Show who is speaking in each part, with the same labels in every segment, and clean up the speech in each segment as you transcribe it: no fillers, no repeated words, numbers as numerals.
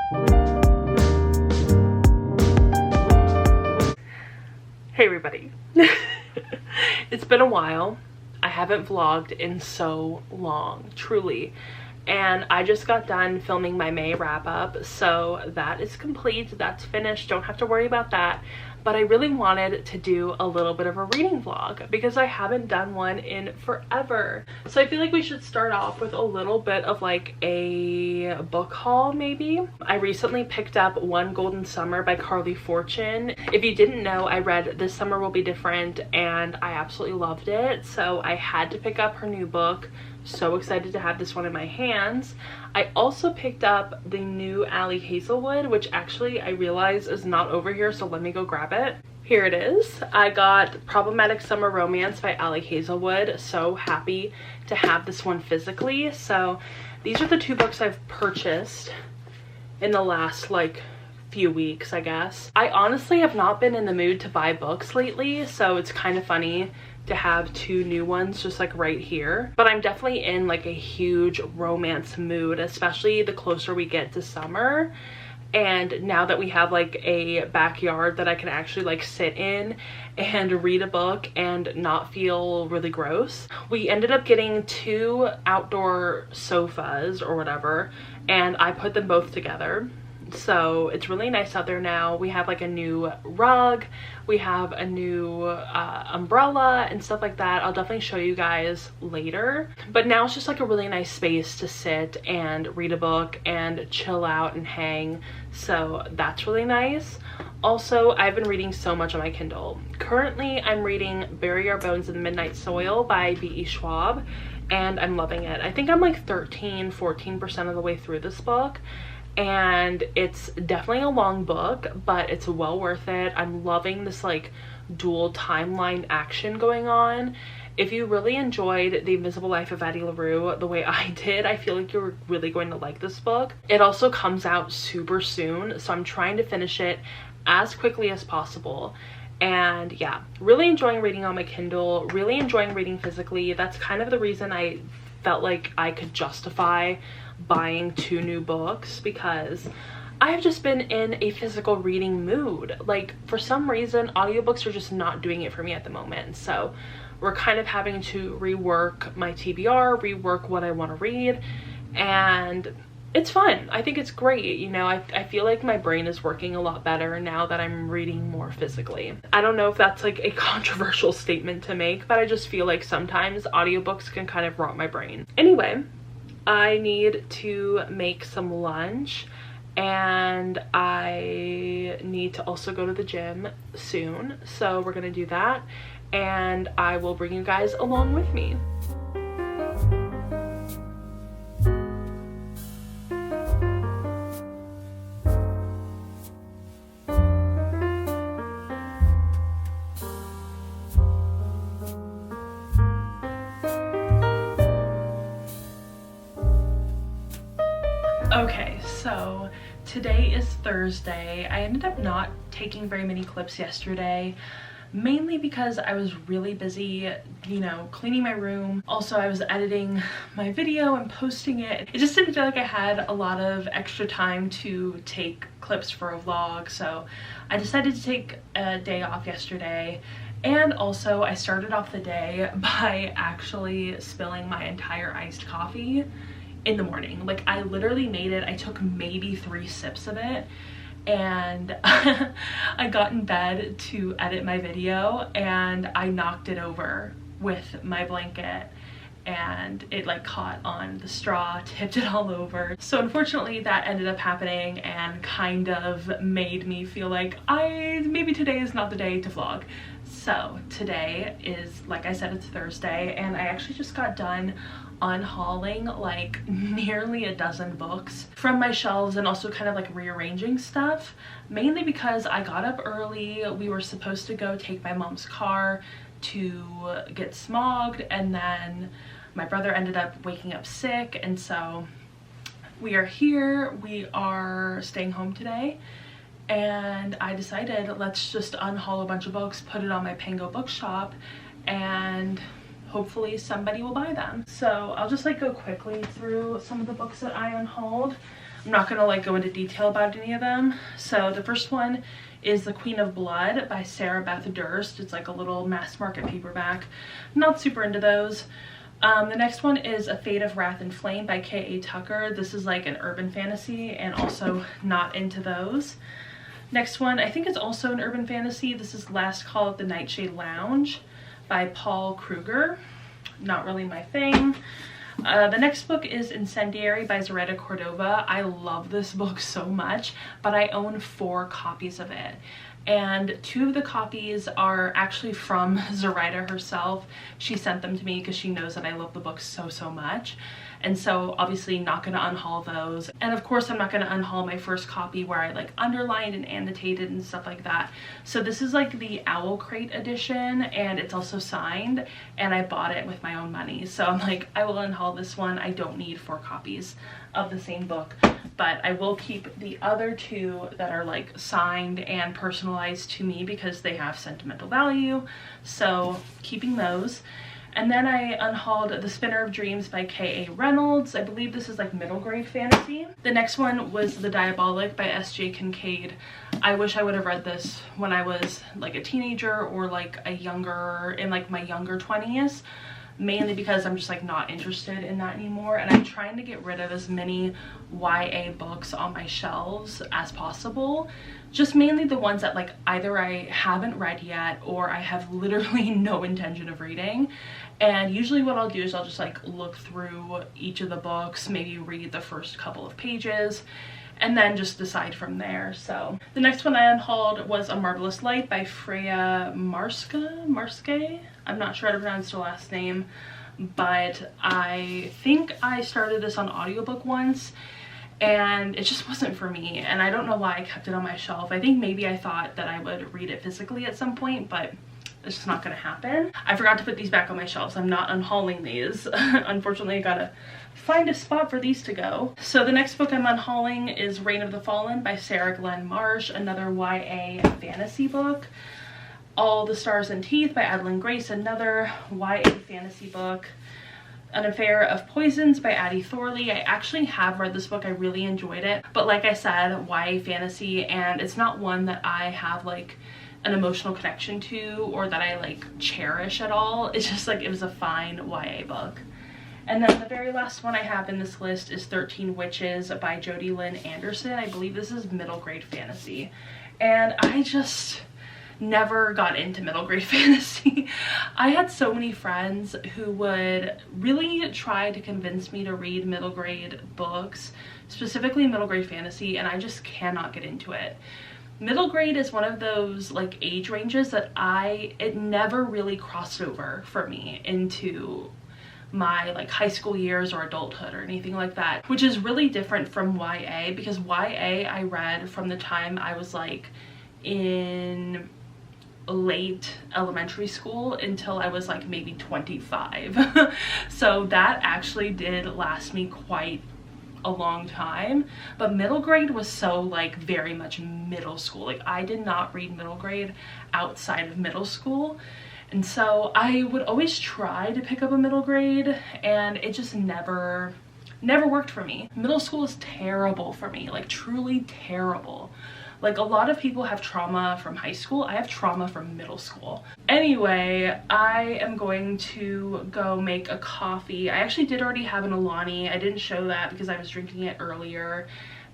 Speaker 1: Hey everybody. It's been a while. I haven't vlogged in so long, truly. And I just got done filming my May wrap up, so that is complete, that's finished, don't have to worry about that. But I really wanted to do a little bit of a reading vlog because I haven't done one in forever. So I feel like we should start off with a little bit of like a book haul maybe. I recently picked up One Golden Summer by Carly Fortune. If you didn't know, I read This Summer Will Be Different and I absolutely loved it. So I had to pick up her new book. So excited to have this one in my hands. I also picked up the new Ali Hazelwood, which actually I realize is not over here, so let me go grab it. Here it is. I got Problematic Summer Romance by Ali Hazelwood. So happy to have this one physically. So these are the two books I've purchased in the last like few weeks, I guess. I honestly have not been in the mood to buy books lately, so it's kind of funny to have two new ones just like right here. But I'm definitely in like a huge romance mood, especially the closer we get to summer. And now that we have like a backyard that I can actually like sit in and read a book and not feel really gross. We ended up getting two outdoor sofas or whatever, and I put them both together. So it's really nice out there now. We have like a new rug, we have a new umbrella and stuff like that. I'll definitely show you guys later, but now it's just like a really nice space to sit and read a book and chill out and hang, so that's really nice. Also, I've been reading so much on my Kindle. Currently I'm reading Bury Our Bones in the Midnight Soil by B.E. Schwab, and I'm loving it. I think I'm like 14% of the way through this book, and it's definitely a long book, but it's well worth it. I'm loving this like dual timeline action going on. If you really enjoyed The Invisible Life of Addie LaRue the way I did, I feel like you're really going to like this book. It also comes out super soon, so I'm trying to finish it as quickly as possible. And yeah, really enjoying reading on my Kindle, really enjoying reading physically. That's kind of the reason I felt like I could justify buying two new books, because I've just been in a physical reading mood. Like for some reason audiobooks are just not doing it for me at the moment, so we're kind of having to rework my TBR, rework what I want to read, and it's fun. I think it's great, you know. I feel like my brain is working a lot better now that I'm reading more physically. I don't know if that's like a controversial statement to make, but I just feel like sometimes audiobooks can kind of rot my brain. Anyway, I need to make some lunch and I need to also go to the gym soon, so we're gonna do that and I will bring you guys along with me. Okay, so today is Thursday. I ended up not taking very many clips yesterday, mainly because I was really busy, you know, cleaning my room. Also, I was editing my video and posting it. It just didn't feel like I had a lot of extra time to take clips for a vlog, so I decided to take a day off yesterday. And also, I started off the day by actually spilling my entire iced coffee in the morning. Like I literally made it, I took maybe 3 sips of it, and I got in bed to edit my video and I knocked it over with my blanket and it like caught on the straw, tipped it all over. So unfortunately that ended up happening and kind of made me feel like maybe today is not the day to vlog. So today is, like I said, it's Thursday, and I actually just got done unhauling like nearly a dozen books from my shelves and also kind of like rearranging stuff, mainly because I got up early. We were supposed to go take my mom's car to get smogged, and then my brother ended up waking up sick, and so we are here. We are staying home today, and I decided let's just unhaul a bunch of books, put it on my Pango bookshop, and hopefully somebody will buy them. So I'll just like go quickly through some of the books that I unhauled. I'm not gonna like go into detail about any of them. So the first one is The Queen of Blood by Sarah Beth Durst. It's like a little mass market paperback. I'm not super into those. The next one is A Fate of Wrath and Flame by K.A. Tucker. This is like an urban fantasy, and also not into those. Next one, I think it's also an urban fantasy. This is Last Call at the Nightshade Lounge by Paul Kruger. Not really my thing. The next book is Incendiary by Zareta Cordova. I love this book so much, but I own 4 copies of it. And 2 of the copies are actually from Zareta herself. She sent them to me because she knows that I love the book so much. And so obviously not going to unhaul those. And of course I'm not going to unhaul my first copy where I like underlined and annotated and stuff like that. So this is like the Owl Crate edition, and it's also signed, and I bought it with my own money. So I'm like, I will unhaul this one. I don't need 4 copies of the same book, but I will keep the other 2 that are like signed and personalized to me because they have sentimental value. So keeping those. And then I unhauled The Spinner of Dreams by K.A. Reynolds. I believe this is like middle grade fantasy. The next one was The Diabolic by S.J. Kincaid. I wish I would have read this when I was like a teenager or like a younger, in like my younger 20s. Mainly because I'm just like not interested in that anymore, and I'm trying to get rid of as many YA books on my shelves as possible. Just mainly the ones that like either I haven't read yet or I have literally no intention of reading. And usually what I'll do is I'll just like look through each of the books, maybe read the first couple of pages, and then just decide from there. So the next one I unhauled was A Marvelous Light by Freya Marske. I'm not sure how to pronounce her last name, but I think I started this on audiobook once and it just wasn't for me, and I don't know why I kept it on my shelf. I think maybe I thought that I would read it physically at some point, but it's just not gonna happen. I forgot to put these back on my shelves. I'm not unhauling these. Unfortunately, I gotta find a spot for these to go. So the next book I'm unhauling is Reign of the Fallen by Sarah Glenn Marsh, another YA fantasy book. All the Stars and Teeth by Adeline Grace, another YA fantasy book. An Affair of Poisons by Addie Thorley. I actually have read this book. I really enjoyed it. But like I said, YA fantasy, and it's not one that I have like an emotional connection to or that I like cherish at all. It's just like it was a fine YA book. And then the very last one I have in this list is 13 Witches by Jodi Lynn Anderson. I believe this is middle grade fantasy. And I just never got into middle grade fantasy. I had so many friends who would really try to convince me to read middle grade books, specifically middle grade fantasy, and I just cannot get into it. Middle grade is one of those like age ranges that it never really crossed over for me into my like high school years or adulthood or anything like that, which is really different from YA, because YA I read from the time I was like in late elementary school until I was like maybe 25. So that actually did last me quite a long time. But middle grade was so like very much middle school. Like I did not read middle grade outside of middle school, and so I would always try to pick up a middle grade, and it just never worked for me. Middle school is terrible for me, like truly terrible. Like a lot of people have trauma from high school. I have trauma from middle school. Anyway, I am going to go make a coffee. I actually did already have an Alani. I didn't show that because I was drinking it earlier,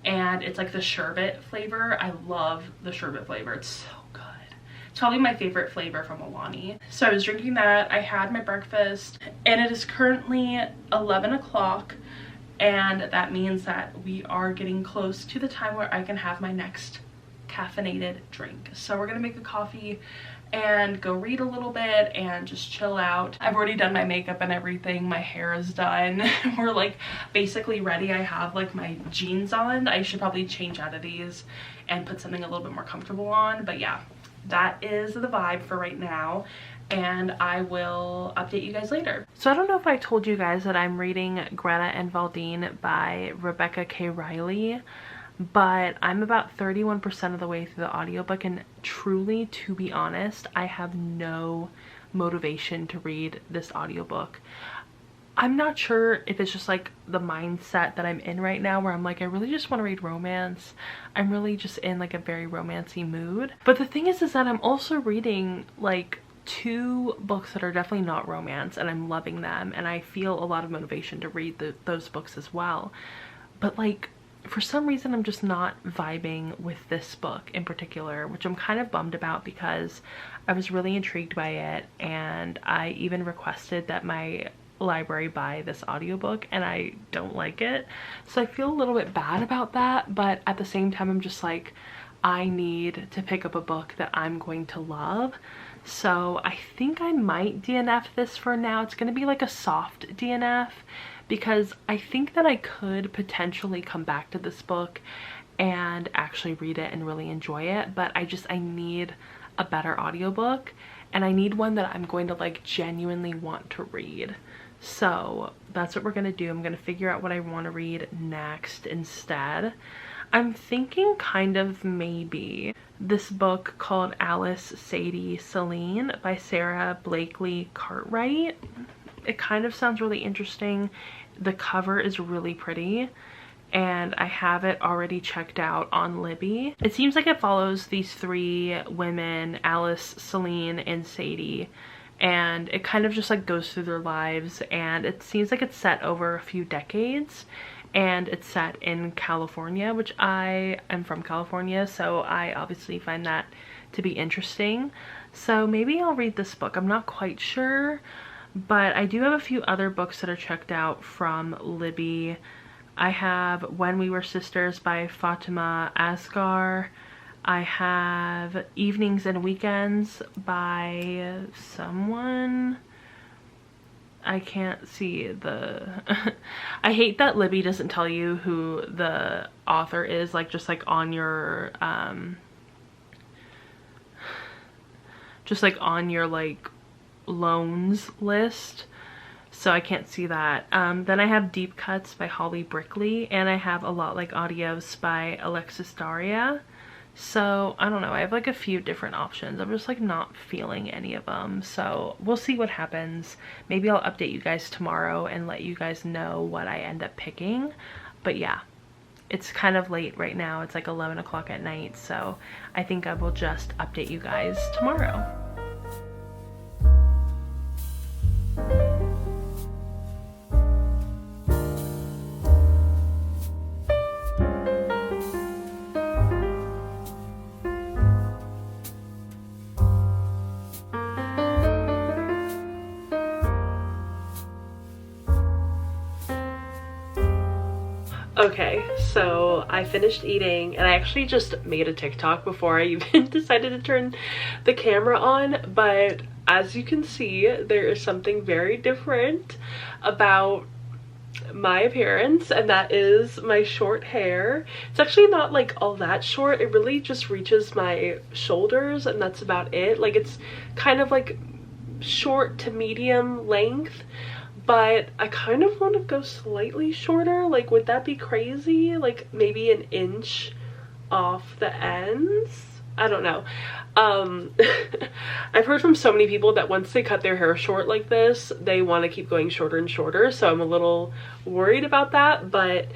Speaker 1: and it's like the sherbet flavor. I love the sherbet flavor. It's so good. It's probably my favorite flavor from Alani. So I was drinking that. I had my breakfast, and it is currently 11 o'clock. And that means that we are getting close to the time where I can have my next caffeinated drink. So we're gonna make a coffee and go read a little bit and just chill out. I've already done my makeup and everything. My hair is done. We're like basically ready. I have like my jeans on. I should probably change out of these and put something a little bit more comfortable on. But yeah, that is the vibe for right now, and I will update you guys later. So I don't know if I told you guys that I'm reading Greta and Valdine by Rebecca K. Riley, but I'm about 31% of the way through the audiobook, and truly, to be honest, I have no motivation to read this audiobook. I'm not sure if it's just like the mindset that I'm in right now, where I'm like, I really just want to read romance. I'm really just in like a very romancy mood. But the thing is that I'm also reading like 2 books that are definitely not romance, and I'm loving them, and I feel a lot of motivation to read those books as well. But like, for some reason I'm just not vibing with this book in particular, which I'm kind of bummed about, because I was really intrigued by it, and I even requested that my library buy this audiobook, and I don't like it. So I feel a little bit bad about that, but at the same time I'm just like, I need to pick up a book that I'm going to love. So I think I might DNF this for now. It's going to be like a soft DNF, because I think that I could potentially come back to this book and actually read it and really enjoy it, but I need a better audiobook, and I need one that I'm going to like genuinely want to read. So that's what we're gonna do. I'm gonna figure out what I want to read next instead. I'm thinking kind of maybe this book called Alice, Sadie, Celine by Sarah Blakely Cartwright. It kind of sounds really interesting. The cover is really pretty, and I have it already checked out on Libby. It seems like it follows these 3 women, Alice, Celine, and Sadie, and it kind of just like goes through their lives, and it seems like it's set over a few decades, and it's set in California, which I am from California, so I obviously find that to be interesting. So maybe I'll read this book. I'm not quite sure, but I do have a few other books that are checked out from Libby. I have When We Were Sisters by Fatima Asghar. I have Evenings and Weekends by someone. I can't see the I hate that Libby doesn't tell you who the author is, like just like on your like loans list. So I can't see that. Then I have Deep Cuts by Holly Brickley, and I have A Lot Like Audios by Alexis Daria. So I don't know, I have like a few different options. I'm just like not feeling any of them, so we'll see what happens. Maybe I'll update you guys tomorrow and let you guys know what I end up picking. But yeah, it's kind of late right now. It's like 11 o'clock at night, so I think I will just update you guys tomorrow. Okay, so I finished eating, and I actually just made a TikTok before I even decided to turn the camera on, but as you can see, there is something very different about my appearance, and that is my short hair. It's actually not like all that short. It really just reaches my shoulders, and that's about it. Like, it's kind of like short to medium length, but I kind of want to go slightly shorter. Like, would that be crazy? Like maybe an inch off the ends? I don't know. I've heard from so many people that once they cut their hair short like this, they want to keep going shorter and shorter, so I'm a little worried about that. But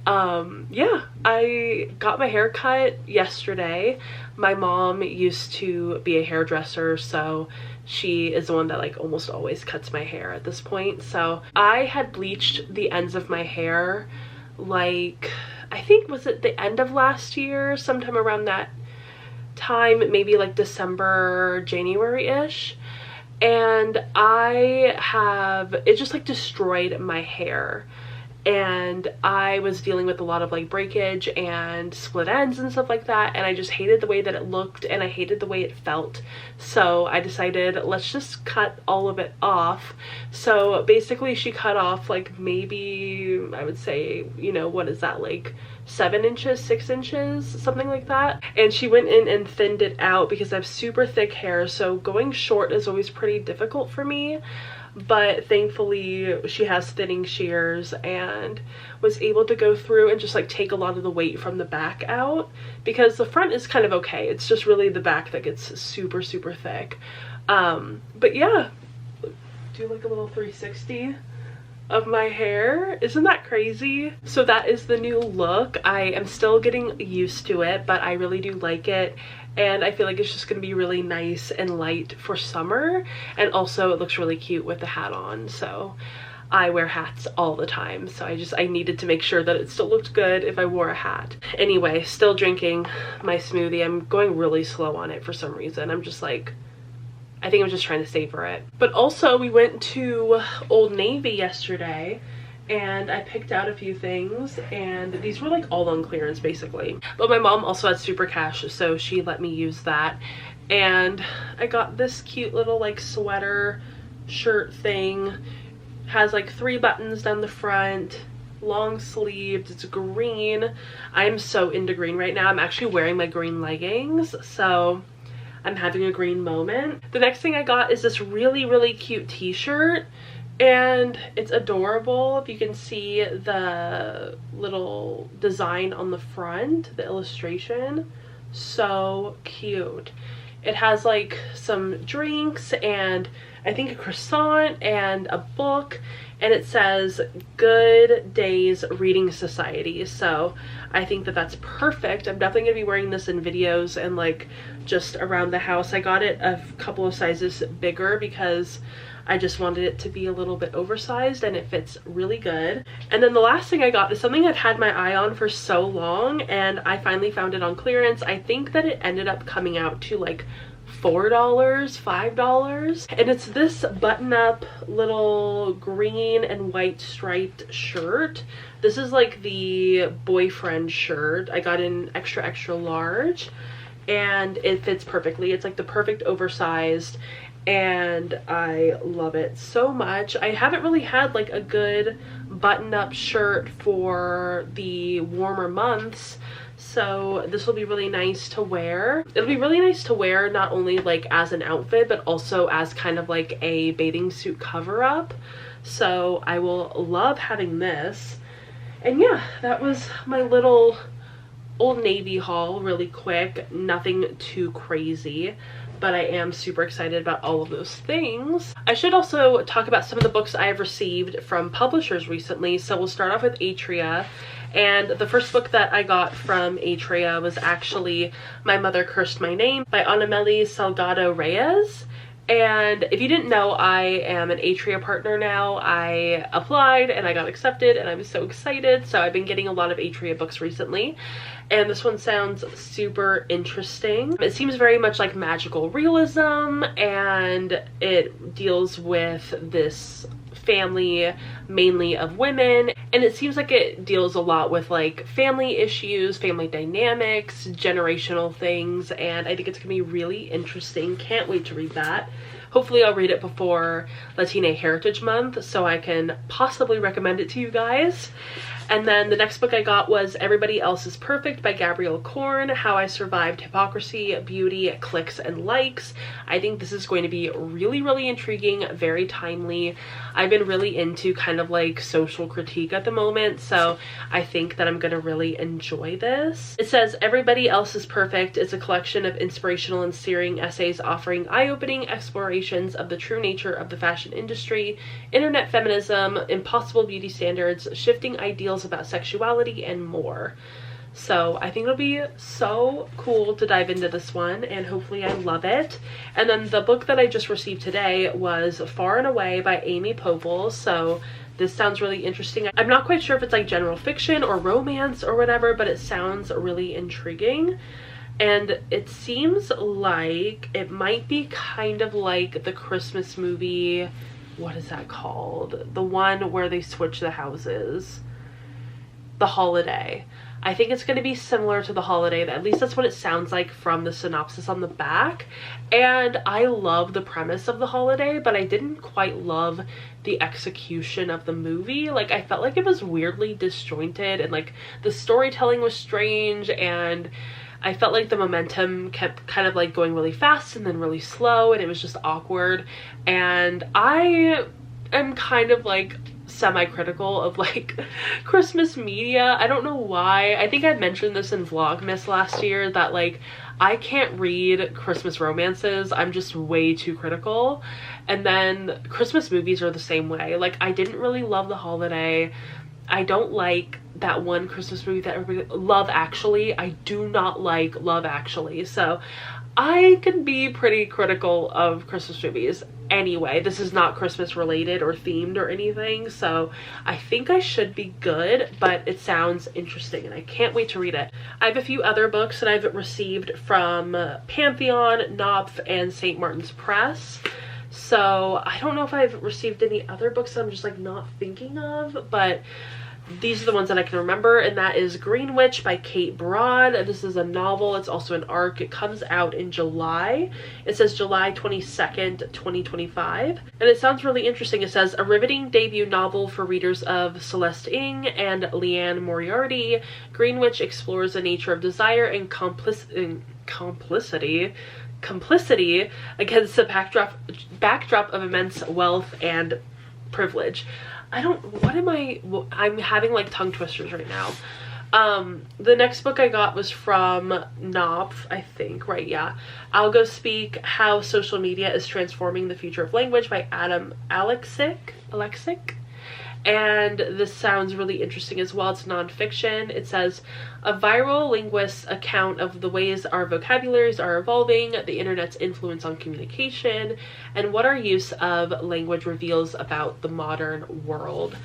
Speaker 1: yeah, I got my hair cut yesterday. My mom used to be a hairdresser, so she is the one that like almost always cuts my hair at this point. So I had bleached the ends of my hair, like, I think, was it the end of last year, sometime around that time, maybe like December, January-ish, and it just like destroyed my hair, and I was dealing with a lot of like breakage and split ends and stuff like that, and I just hated the way that it looked, and I hated the way it felt. So I decided, let's just cut all of it off. So basically she cut off like, maybe I would say, you know, what is that, like 7 inches, 6 inches, something like that. And she went in and thinned it out because I have super thick hair, so going short is always pretty difficult for me. But thankfully she has thinning shears and was able to go through and just like take a lot of the weight from the back out, because the front is kind of okay. It's just really the back that gets super, super thick. But yeah, do like a little 360 of my hair. Isn't that crazy? So that is the new look. I am still getting used to it, but I really do like it, and I feel like it's just gonna be really nice and light for summer, and also it looks really cute with the hat on. So I wear hats all the time, so I needed to make sure that it still looked good if I wore a hat. Anyway, still drinking my smoothie. I'm going really slow on it for some reason. I'm just like, I think I'm just trying to savor it. But also we went to Old Navy yesterday and I picked out a few things, and these were like all on clearance basically. But my mom also had super cash, so she let me use that. And I got this cute little like sweater shirt thing. Has like 3 buttons down the front, long sleeved, it's green. I'm so into green right now. I'm actually wearing my green leggings, so I'm having a green moment. The next thing I got is this really, really cute t-shirt, and it's adorable. If you can see the little design on the front, the illustration, so cute. It has like some drinks and I think a croissant and a book, and it says Good Days Reading Society. So I think that that's perfect. I'm definitely gonna be wearing this in videos and like just around the house. I got it a couple of sizes bigger because I just wanted it to be a little bit oversized, and it fits really good. And then the last thing I got is something I'd had my eye on for so long, and I finally found it on clearance. I think that it ended up coming out to like $4, $5, and it's this button-up little green and white striped shirt. This is like the boyfriend shirt. I got in extra, extra large, and it fits perfectly. It's like the perfect oversized, and I love it so much. I haven't really had like a good button-up shirt for the warmer months, so this will be really nice to wear. It'll be really nice to wear not only like as an outfit, but also as kind of like a bathing suit cover up. So I will love having this. And yeah, that was my little Old Navy haul, really quick, nothing too crazy, but I am super excited about all of those things. I should also talk about some of the books I have received from publishers recently. So we'll start off with Atria. And the first book that I got from Atria was actually My Mother Cursed My Name by Anameli Salgado Reyes. And if you didn't know, I am an Atria partner now. I applied and I got accepted, and I'm so excited. So I've been getting a lot of Atria books recently, and this one sounds super interesting. It seems very much like magical realism, and it deals with this family mainly of women, and it seems like it deals a lot with like family issues, family dynamics, generational things, and I think it's gonna be really interesting. Can't wait to read that. Hopefully I'll read it before Latina Heritage Month so I can possibly recommend it to you guys. And then the next book I got was Everybody Else is Perfect by Gabrielle Korn, How I Survived Hypocrisy, Beauty, Clicks, and Likes. I think this is going to be really, really intriguing, very timely. I've been really into kind of like social critique at the moment, so I think that I'm gonna really enjoy this. It says Everybody Else is Perfect is a collection of inspirational and searing essays offering eye-opening explorations of the true nature of the fashion industry, internet feminism, impossible beauty standards, shifting ideals about sexuality, and more. So I think it'll be so cool to dive into this one, and hopefully I love it. And then the book that I just received today was Far and Away by Amy Povell. So this sounds really interesting. I'm not quite sure if it's like general fiction or romance or whatever, but it sounds really intriguing. And it seems like it might be kind of like the Christmas movie, what is that called? The one where they switch the houses. The Holiday. I think it's going to be similar to The Holiday. At least that's what it sounds like from the synopsis on the back. And I love the premise of The Holiday, but I didn't quite love the execution of the movie. Like, I felt like it was weirdly disjointed, and like the storytelling was strange, and I felt like the momentum kept kind of like going really fast and then really slow, and it was just awkward. And I am kind of like semi-critical of like Christmas media. I don't know why. I think I mentioned this in Vlogmas last year that like I can't read Christmas romances. I'm just way too critical. And then Christmas movies are the same way. Like I didn't really love The Holiday. I don't like that one Christmas movie that everybody, Love Actually. I do not like Love Actually. So I can be pretty critical of Christmas movies. Anyway, this is not Christmas related or themed or anything, so I think I should be good, but it sounds interesting and I can't wait to read it. I have a few other books that I've received from Pantheon, Knopf, and St. Martin's Press. So I don't know if I've received any other books that I'm just like not thinking of, but these are the ones that I can remember, and that is Green Witch by Kate Broad. This is a novel. It's also an ARC. It comes out in July. It says July 22nd, 2025. And it sounds really interesting. It says, a riveting debut novel for readers of Celeste Ng and Leanne Moriarty. Green Witch explores the nature of desire and complicity against the backdrop of immense wealth and privilege. I'm having like tongue twisters right now. The next book I got was from Knopf, I think, right? Yeah. I'll Go Speak, How Social Media is Transforming the Future of Language by Adam Alexic. And this sounds really interesting as well. It's nonfiction. It says, a viral linguist's account of the ways our vocabularies are evolving, the internet's influence on communication, and what our use of language reveals about the modern world.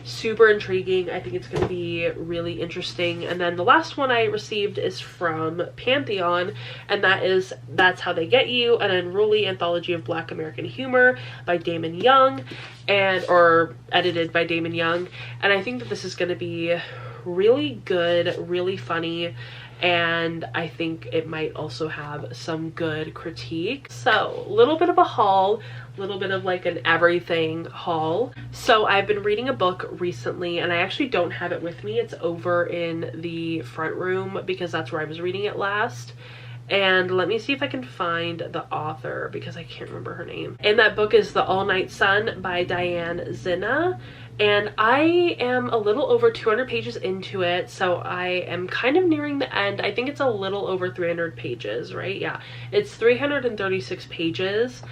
Speaker 1: Super intriguing. I think it's going to be really interesting. And then the last one I received is from Pantheon, and that is That's How They Get You, an unruly anthology of Black American humor by Damon Young, or edited by Damon Young. And I think that this is going to be really good, really funny, and I think it might also have some good critique. So a little bit of a haul, a little bit of like an everything haul. So I've been reading a book recently, and I actually don't have it with me. It's over in the front room because that's where I was reading it last. And let me see if I can find the author because I can't remember her name. And that book is The All Night Sun by Diane Zinna. And I am a little over 200 pages into it, so I am kind of nearing the end. I think it's a little over 300 pages, right? Yeah, it's 336 pages,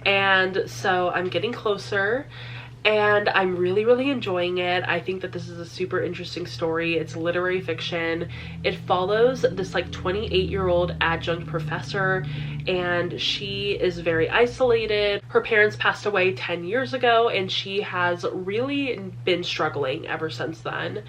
Speaker 1: and so I'm getting closer, and I'm really enjoying it. I think that this is a super interesting story. It's literary fiction. It follows this like 28-year-old adjunct professor, and she is very isolated. Her parents passed away 10 years ago, and she has really been struggling ever since then,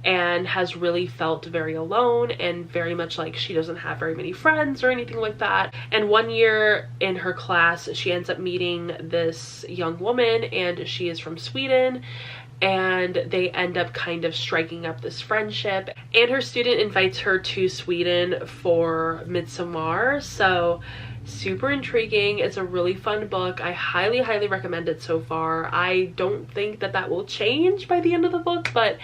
Speaker 1: and has really felt very alone and very much like she doesn't have very many friends or anything like that. And one year in her class, she ends up meeting this young woman, and she is from Sweden, and they end up kind of striking up this friendship, and her student invites her to Sweden for Midsummer. So super intriguing. It's a really fun book. I highly recommend it so far. I don't think that that will change by the end of the book, but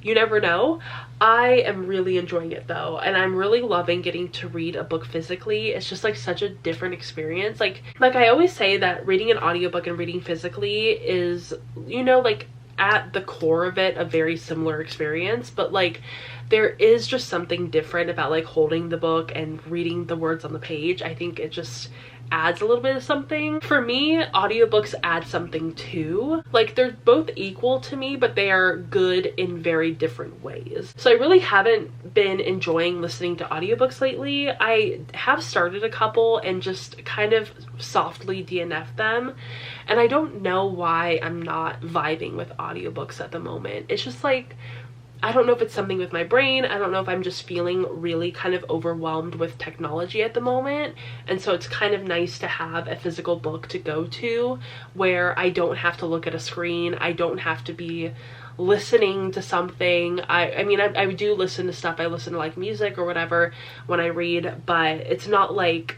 Speaker 1: you never know. I am really enjoying it though, and I'm really loving getting to read a book physically. It's just like such a different experience. Like I always say that reading an audiobook and reading physically is, you know, like at the core of it a very similar experience, but like there is just something different about like holding the book and reading the words on the page. I think it just adds a little bit of something. For me, audiobooks add something too. Like they're both equal to me, but they are good in very different ways. So I really haven't been enjoying listening to audiobooks lately. I have started a couple and just kind of softly DNF them, and I don't know why I'm not vibing with audiobooks at the moment. It's just like, I don't know if it's something with my brain. I don't know if I'm just feeling really kind of overwhelmed with technology at the moment. And so it's kind of nice to have a physical book to go to where I don't have to look at a screen. I don't have to be listening to something. I mean, I do listen to stuff. I listen to like music or whatever when I read, but it's not like,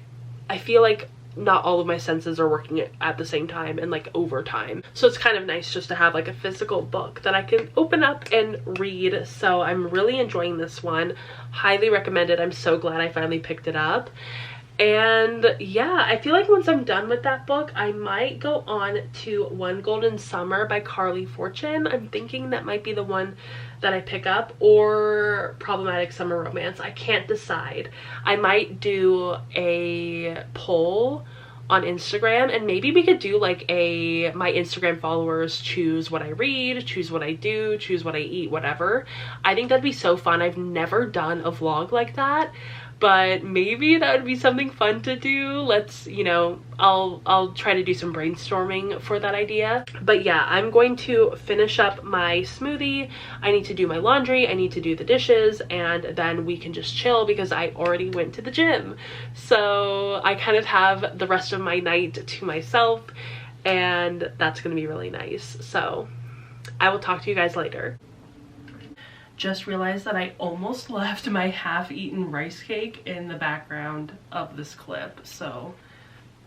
Speaker 1: I feel like not all of my senses are working at the same time and like over time. So it's kind of nice just to have like a physical book that I can open up and read. So I'm really enjoying this one. Highly recommend it. I'm so glad I finally picked it up. And yeah, I feel like once I'm done with that book, I might go on to One Golden Summer by Carly Fortune. I'm thinking that might be the one that I pick up, or Problematic Summer Romance. I can't decide. I might do a poll on Instagram, and maybe we could do like a my Instagram followers choose what I read, choose what I do, choose what I eat, whatever. I think that'd be so fun. I've never done a vlog like that, but maybe that would be something fun to do. Let's, you know, I'll try to do some brainstorming for that idea. But yeah, I'm going to finish up my smoothie. I need to do my laundry, I need to do the dishes, and then we can just chill because I already went to the gym. So I kind of have the rest of my night to myself, and that's gonna be really nice. So I will talk to you guys later. Just realized that I almost left my half-eaten rice cake in the background of this clip, so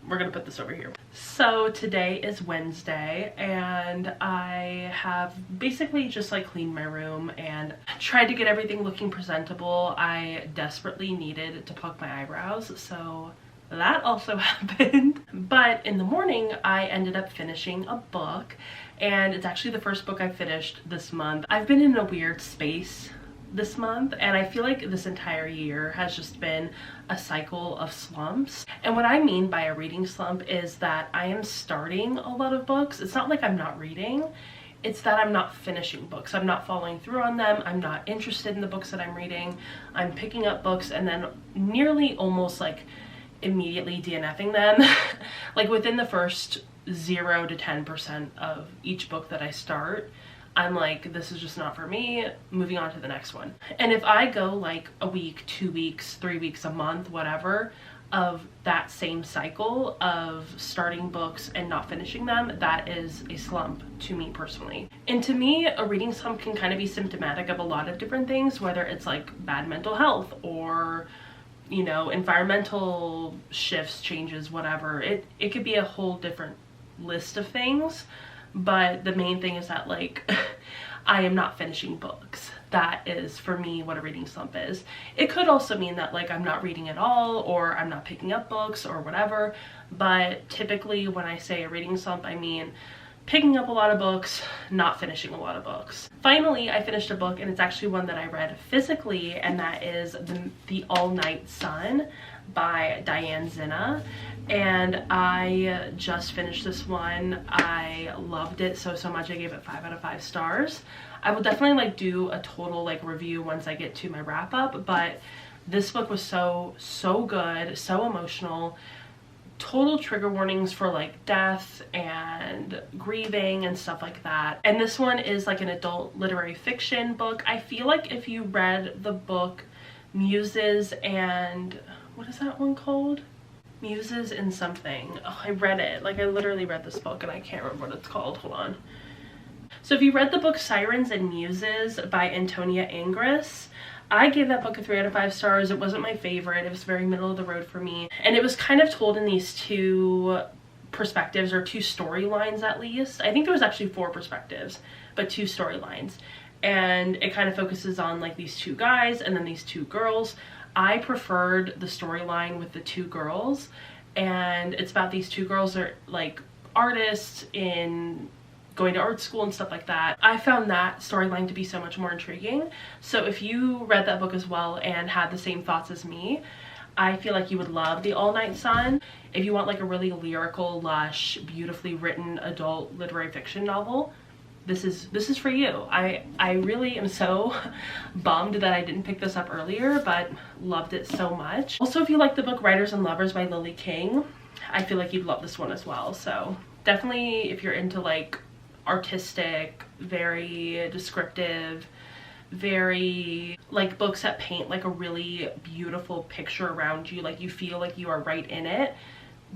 Speaker 1: we're gonna put this over here. So today is Wednesday, and I have basically just like cleaned my room and tried to get everything looking presentable. I desperately needed to pluck my eyebrows, so that also happened. But in the morning, I ended up finishing a book, and it's actually the first book I finished this month. I've been in a weird space this month, and I feel like this entire year has just been a cycle of slumps. And what I mean by a reading slump is that I am starting a lot of books. It's not like I'm not reading, it's that I'm not finishing books. I'm not following through on them. I'm not interested in the books that I'm reading. I'm picking up books and then nearly almost like immediately DNFing them. Like within the first 0 to 10% of each book that I start, I'm like, this is just not for me, moving on to the next one. And if I go like a week, 2 weeks, 3 weeks, a month, whatever, of that same cycle of starting books and not finishing them, that is a slump to me personally. And to me, a reading slump can kind of be symptomatic of a lot of different things, whether it's like bad mental health or, you know, environmental shifts, changes, whatever. It could be a whole different list of things, but the main thing is that like I am not finishing books. That is for me what a reading slump is. It could also mean that like I'm not reading at all, or I'm not picking up books or whatever, but typically when I say a reading slump, I mean picking up a lot of books, not finishing a lot of books. Finally, I finished a book, and it's actually one that I read physically, and that is The All-Night Sun by Diane Zinna. And I just finished this one. I loved it so much. I gave it 5 out of 5 stars. I will definitely like do a total like review once I get to my wrap up, but this book was so good, so emotional. Total trigger warnings for like death and grieving and stuff like that. And this one is like an adult literary fiction book. I feel like if you read the book Muses and what is that one called? Muses and something. Oh, I read it. Like I literally read this book and I can't remember what it's called. Hold on. So if you read the book Sirens and Muses by Antonia Ingres, I gave that book a 3 out of 5 stars. It wasn't my favorite. It was very middle of the road for me. And it was kind of told in these 2 perspectives, or 2 storylines at least. I think there was actually 4 perspectives, but 2 storylines. And it kind of focuses on like these 2 guys and then these 2 girls. I preferred the storyline with the 2 girls, and it's about these 2 girls are like artists in going to art school and stuff like that. I found that storyline to be so much more intriguing. So if you read that book as well and had the same thoughts as me, I feel like you would love The All-Night Sun. If you want like a really lyrical, lush, beautifully written adult literary fiction novel, this is for you. I really am so bummed that I didn't pick this up earlier, but loved it so much. Also, if you like the book Writers and Lovers by Lily King, I feel like you'd love this one as well. So definitely if you're into like artistic, very descriptive, very like books that paint like a really beautiful picture around you, like you feel like you are right in it,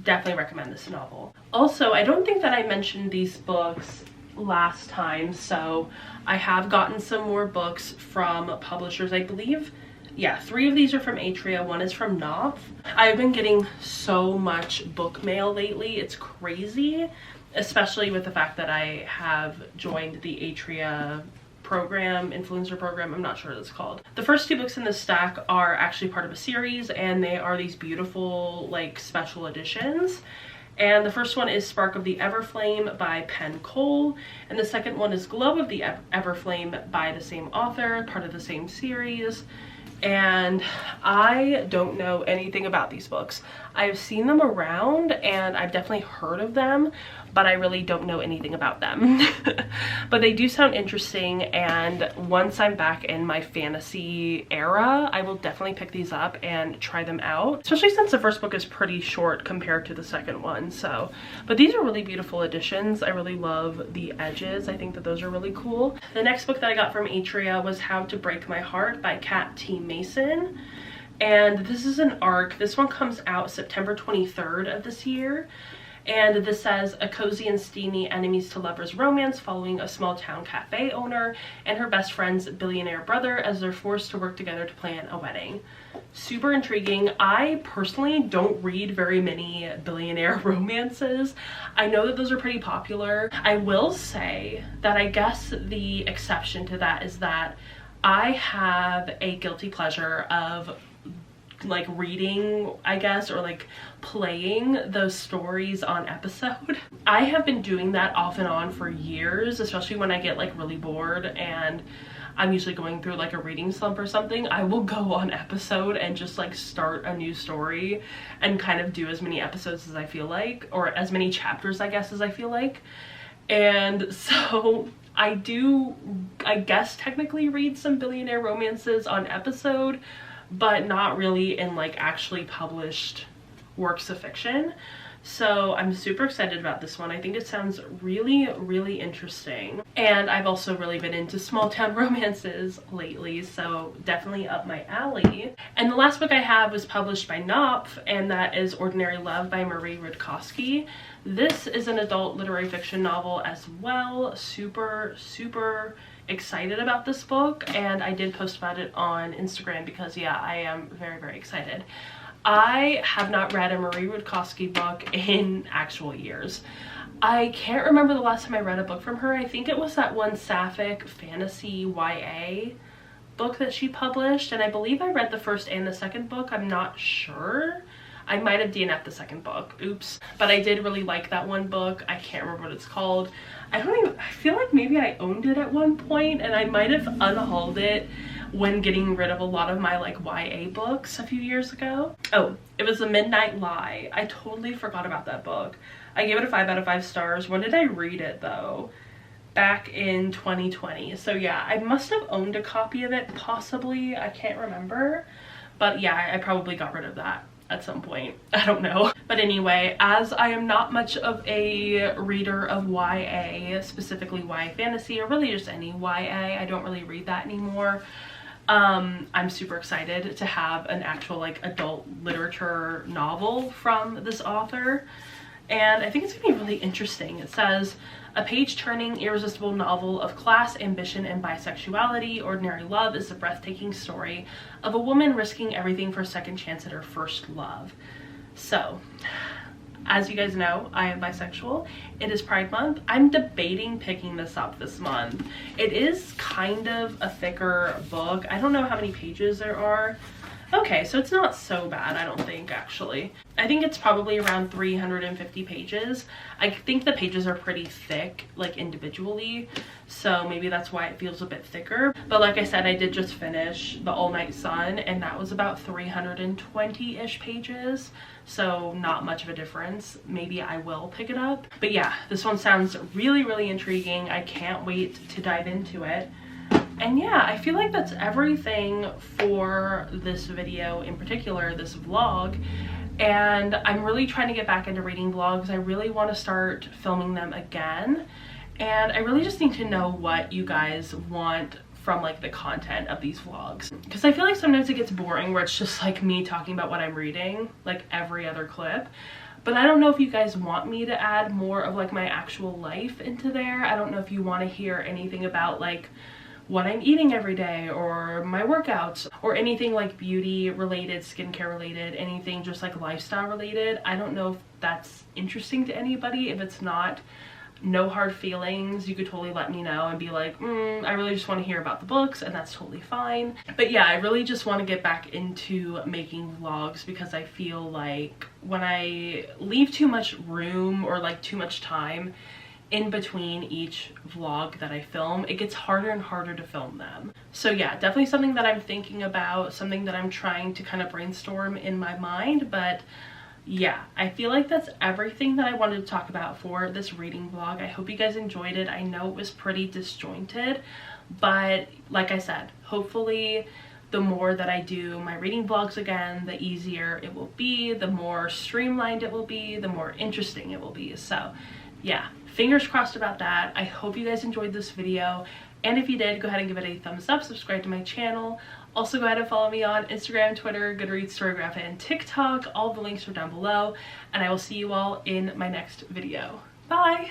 Speaker 1: definitely recommend this novel. Also, I don't think that I mentioned these books last time, so I have gotten some more books from publishers. I believe, yeah, 3 of these are from Atria, 1 is from Knopf. I've been getting so much book mail lately, it's crazy, especially with the fact that I have joined the Atria program, influencer program, I'm not sure what it's called. The first 2 books in this stack are actually part of a series, and they are these beautiful like special editions. And the first one is Spark of the Everflame by Penn Cole, and the second one is Glow of the Everflame by the same author, part of the same series. And I don't know anything about these books. I've seen them around and I've definitely heard of them, but I really don't know anything about them. But they do sound interesting, and once I'm back in my fantasy era, I will definitely pick these up and try them out, especially since the first book is pretty short compared to the second one. So, but these are really beautiful editions. I really love the edges. I think that those are really cool. The next book that I got from Atria was How to Break My Heart by Kat T. Mason. And this is an arc. This one comes out September 23rd of this year. And this says, a cozy and steamy enemies to lovers romance following a small town cafe owner and her best friend's billionaire brother as they're forced to work together to plan a wedding. Super intriguing. I personally don't read very many billionaire romances. I know that those are pretty popular. I will say that I guess the exception to that is that I have a guilty pleasure of like reading, I guess, or like playing those stories on episode. I have been doing that off and on for years, especially when I get like really bored and I'm usually going through like a reading slump or something. I will go on episode and just like start a new story and kind of do as many episodes as I feel like, or as many chapters I guess as I feel like. And so I do, I guess, technically read some billionaire romances on episode, but not really in like actually published works of fiction. So I'm super excited about this one. I think it sounds really, really interesting. And I've also really been into small town romances lately, so definitely up my alley. And the last book I have was published by Knopf, and that is Ordinary Love by Marie Rudkowski. This is an adult literary fiction novel as well. Super, super excited about this book, and I did post about it on Instagram because yeah, I am very, very excited. I have not read a Marie Rudkowski book in actual years. I can't remember the last time I read a book from her. I think it was that one sapphic fantasy YA book that she published, and I believe I read the first and the second book. I'm not sure. I might have DNF'd the second book. Oops. But I did really like that one book. I can't remember what it's called. I feel like maybe I owned it at one point, and I might have unhauled it when getting rid of a lot of my like YA books a few years ago. Oh, it was The Midnight Lie. I totally forgot about that book. I gave it a 5 out of 5 stars. When did I read it though? Back in 2020. So yeah, I must have owned a copy of it, possibly. I can't remember. But yeah, I probably got rid of that at some point. I don't know. But anyway, as I am not much of a reader of YA, specifically YA fantasy, or really just any YA, I don't really read that anymore. I'm super excited to have an actual like adult literature novel from this author, and I think it's gonna be really interesting. It says, a page-turning, irresistible novel of class, ambition, and bisexuality, Ordinary Love is the breathtaking story of a woman risking everything for a second chance at her first love. So, as you guys know, I am bisexual. It is Pride Month. I'm debating picking this up this month. It is kind of a thicker book. I don't know how many pages there are. Okay, so it's not so bad, I don't think, actually. I think it's probably around 350 pages. I think the pages are pretty thick, like individually, so maybe that's why it feels a bit thicker. But like I said, I did just finish The All Night Sun, and that was about 320-ish pages, so not much of a difference. Maybe I will pick it up. But yeah, this one sounds really, really intriguing. I can't wait to dive into it. And yeah, I feel like that's everything for this video, in particular this vlog. And I'm really trying to get back into reading vlogs. I really want to start filming them again, and I really just need to know what you guys want from like the content of these vlogs, because I feel like sometimes it gets boring where it's just like me talking about what I'm reading like every other clip. But I don't know if you guys want me to add more of like my actual life into there. I don't know if you want to hear anything about like what I'm eating every day, or my workouts, or anything like beauty related, skincare related, anything just like lifestyle related. I don't know if that's interesting to anybody. If it's not, no hard feelings. You could totally let me know and be like, I really just want to hear about the books, and that's totally fine. But yeah, I really just want to get back into making vlogs because I feel like when I leave too much room or like too much time in between each vlog that I film, it gets harder and harder to film them. So yeah, definitely something that I'm thinking about, something that I'm trying to kind of brainstorm in my mind. But yeah, I feel like that's everything that I wanted to talk about for this reading vlog. I hope you guys enjoyed it. I know it was pretty disjointed, but like I said, hopefully the more that I do my reading vlogs again, the easier it will be, the more streamlined it will be, the more interesting it will be. So yeah, fingers crossed about that. I hope you guys enjoyed this video, and if you did, go ahead and give it a thumbs up, subscribe to my channel. Also go ahead and follow me on Instagram, Twitter, Goodreads, Storygraph, and TikTok. All the links are down below, and I will see you all in my next video. Bye!